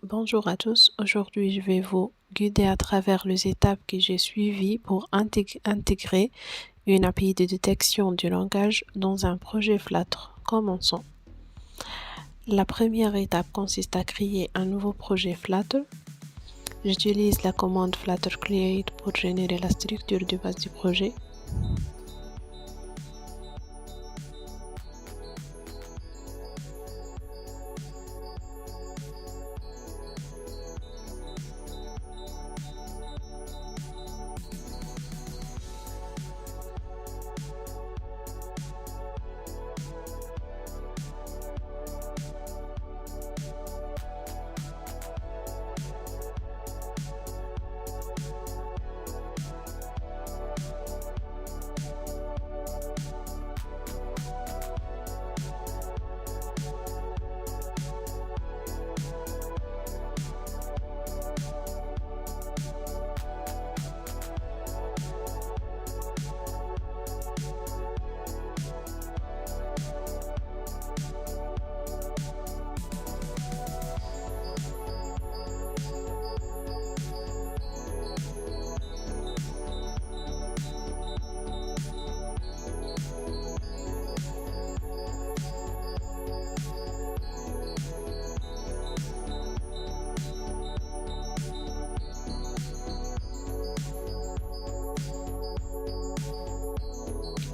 Bonjour à tous, aujourd'hui je vais vous guider à travers les étapes que j'ai suivies pour intégrer une API de détection du langage dans un projet Flutter. Commençons. La première étape consiste à créer un nouveau projet Flutter. J'utilise la commande Flutter Create pour générer la structure de base du projet.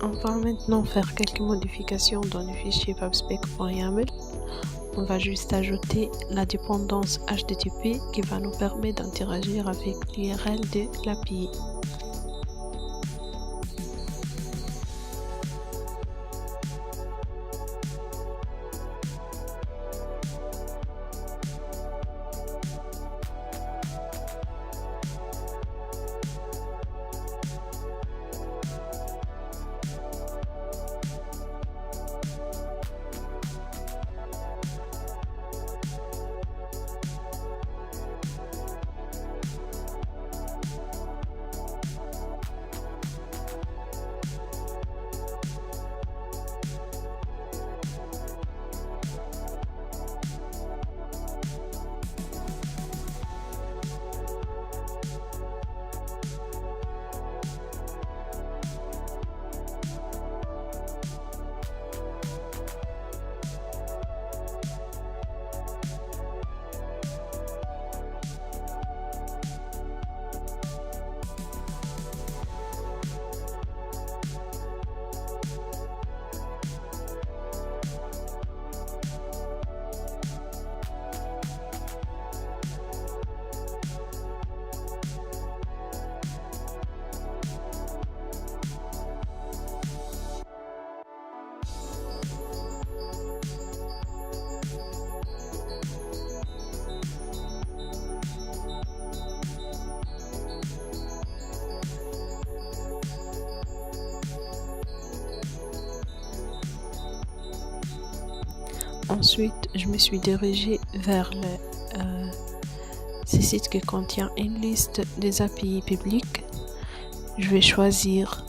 On va maintenant faire quelques modifications dans le fichier pubspec.yaml. On va juste ajouter la dépendance HTTP qui va nous permettre d'interagir avec l'URL de l'API. Ensuite, je me suis dirigée vers ce site qui contient une liste des API publiques. Je vais choisir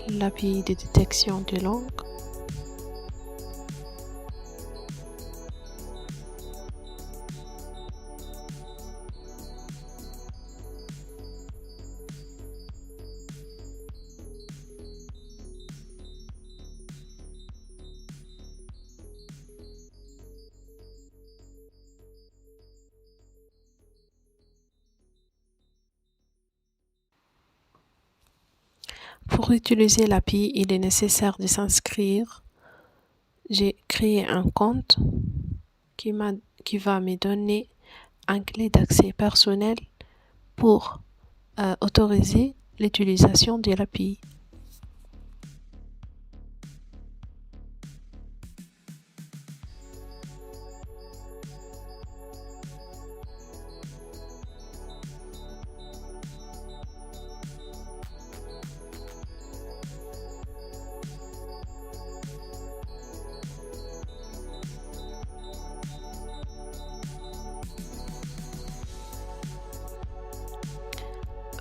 l'API de détection des langues. Pour utiliser l'API, il est nécessaire de s'inscrire. J'ai créé un compte qui va me donner une clé d'accès personnel pour autoriser l'utilisation de l'API.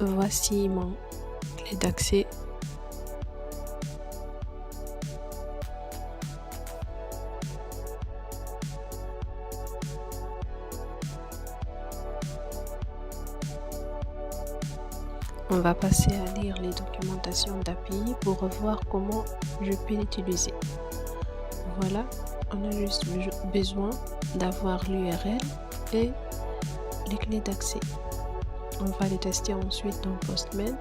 Voici mon clé d'accès. On va passer à lire les documentations d'API pour revoir comment je peux l'utiliser. Voilà, on a juste besoin d'avoir l'URL et les clés d'accès. On va les tester ensuite dans Postman.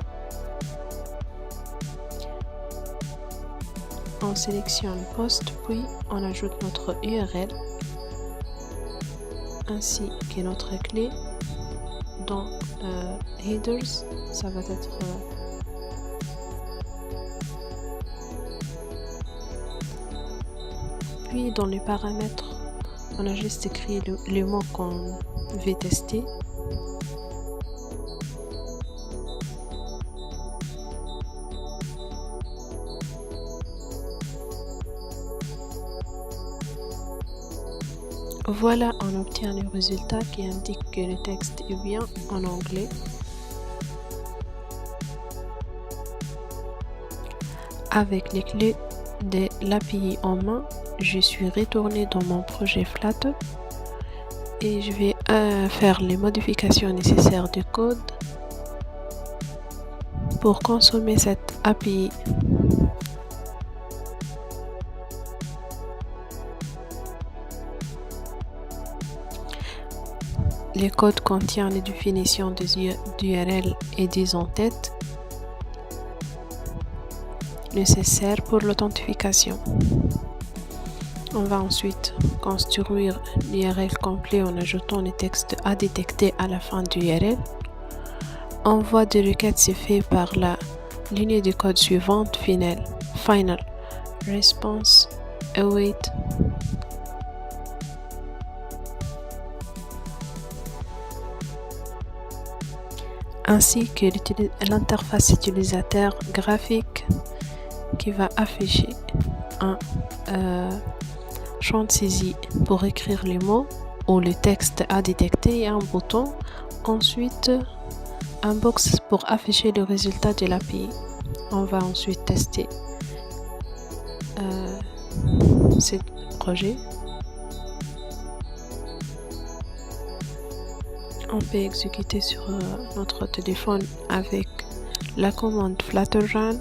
On sélectionne Post, puis on ajoute notre URL ainsi que notre clé. Dans Headers, ça va être puis dans les paramètres, on a juste écrit le mot qu'on veut tester. Voilà, on obtient le résultat qui indique que le texte est bien en anglais. Avec les clés de l'API en main, je suis retournée dans mon projet Flutter et je vais faire les modifications nécessaires du code pour consommer cette API. Le code contient les définitions des URL et des entêtes nécessaires pour l'authentification. On va ensuite construire l'URL complet en ajoutant les textes à détecter à la fin du URL. Envoi de requête se fait par la ligne de code suivante final response await ainsi que l'interface utilisateur graphique qui va afficher un champ de saisie pour écrire les mots ou le texte à détecter et un bouton. Ensuite, un box pour afficher le résultat de l'API. On va ensuite tester ce projet. On peut exécuter sur notre téléphone avec la commande Flutter Run.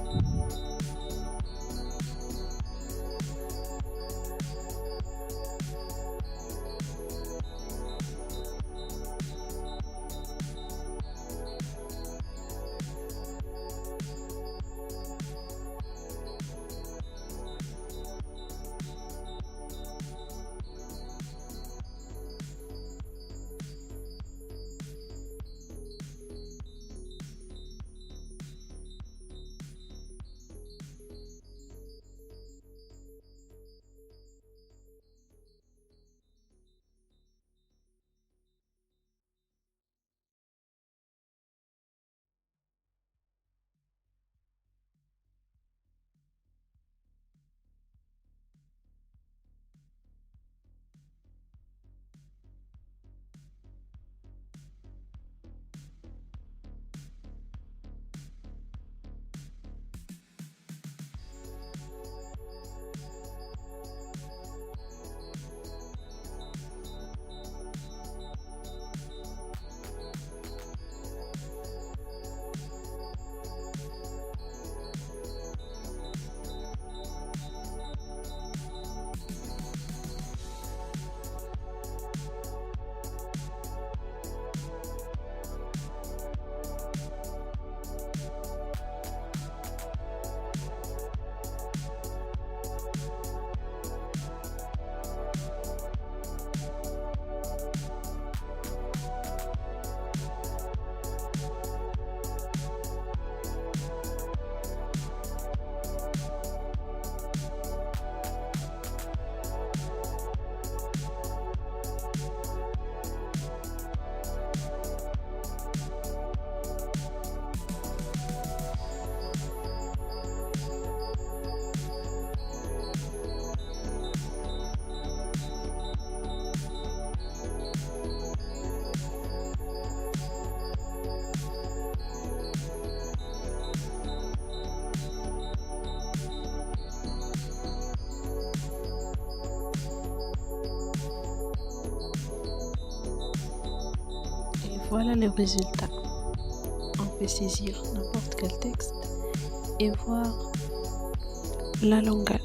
Voilà le résultat. On pouvez saisir n'importe quel texte et voir la langue